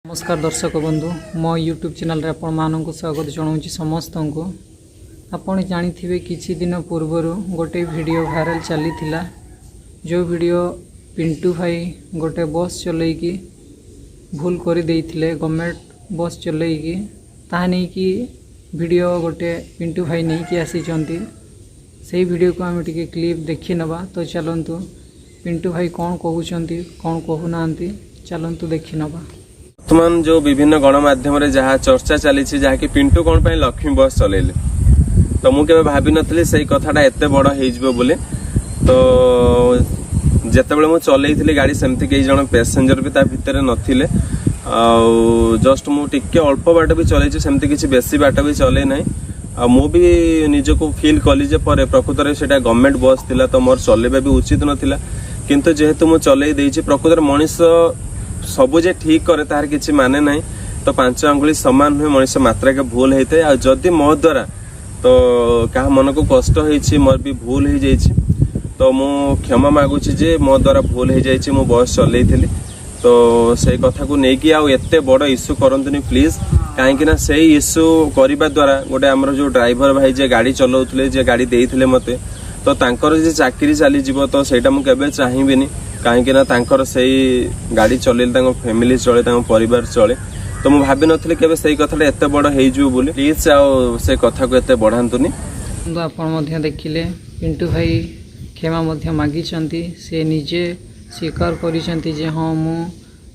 नमस्कार दर्शक बंधु मो यूट्यूब चैनल रे आपण मानक स्वागत जनाऊँ समस्त को। आपण जानी किछि दिन पूर्वर गोटे वीडियो वायरल चली जो वीडियो पिंटू भाई गोटे बस चलैकी भूल कर देइथिले गवर्नमेंट बस चलैकी ताहा नहीं कि वीडियो गोटे पिंटू भाई नहीं कि आसी से वीडियो को आम टिके क्लिप देखि नबा। तो चलंतु पिंटू भाई कौन कहउचंती कौन कहूना चलंतु देखि नबा। वर्तमान जो विभिन्न गणमाध्यम जहाँ चर्चा चली जहाँकि पिंटू कौन पर लक्ष्मी बस चलेले तो मुझे भावी नी से कथाटा एत बड़ हो। तो जितेबाला मुझे चलई गाड़ी सेमती कई जन पैसेंजर भी भितर नथिले जस्ट मुझे अल्प बाट भी चलई सेमती किसी बेसी बाट भी चले ना मु भी निजको फील कली प्रकृत में से गवर्नमेंट बस थिला तो मोर चलेबा भी उचित नथिला किंतु जेहेतु मुझे चलई देछि प्रकृत मनीष सबू जे ठीक करे तार किसी माने ना। तो 5 आंगुली सामान हुए मनीष मात्रा के भूल होता है जदि मो द्वारा तो क्या मन को कष्ट होती मोर भी भूल हो जाइए तो मु क्षमा मागुची जे मो द्वारा भूल हो जाइए मु बस चलई थी। तो से कथा को लेकिन आउ एते बड़ इश्यू करंतुनी प्लीज कहीं से इश्यू करने द्वारा गोटे आमर जो ड्राइवर भाई जे गाड़ी चलाउथले जे गाड़ी देइथिले मते तो तांकर जे चाकरी चली जीवो तो सेटा मु केबे चाहिबिनी कहीं से गाड़ी चले फैमिली चले परिवार चले। तो मुझे भावी नी के से कथा एत बड़ हो प्लीज आ से कथा को एत बढ़ातुनी। आपड़ देखिले पिंटू भाई क्षमा मागी से निजे स्वीकार करिसेंती जे हाँ मु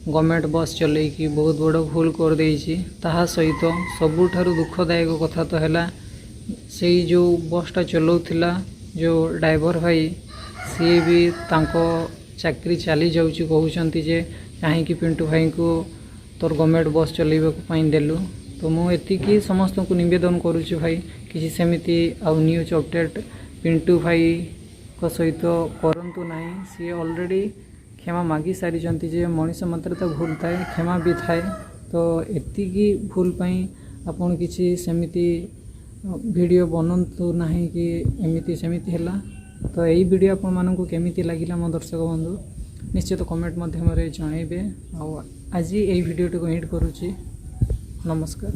गवर्नमेंट बस चलैकी बहुत बड़ भूल कर देइछि। ताहा सहित सबुठारु दुखदायक कथा तो है से जो बसटा चलाउथिला जो ड्राइवर भाई सी भी तांको चाकरी चली जाऊँगी कहते जे कहीं पिंटू भाई को तोर गवर्नमेंट बस चलैवाई देलु। तो मुझे समस्त को निवेदन करुच्ची भाई किसी सेमती आउ न्यूज अपडेट पिंटू भाई को सहित करंतु नहीं। सी ऑलरेडी क्षमा मागी सारी जे मनीष मात्र तो भूल थाए क्षमा भी थाए। तो एतिकी भूल पाई आपन किसी सेमती वीडियो बनंतु नहीं कि एमती सेमती हैला। तो यही वीडियो आपण मानक केमिति लागिला मो दर्शक बंधु निश्चित कमेंट माध्यम जनइबे। आज यही वीडियो को एंड करुच्ची। नमस्कार।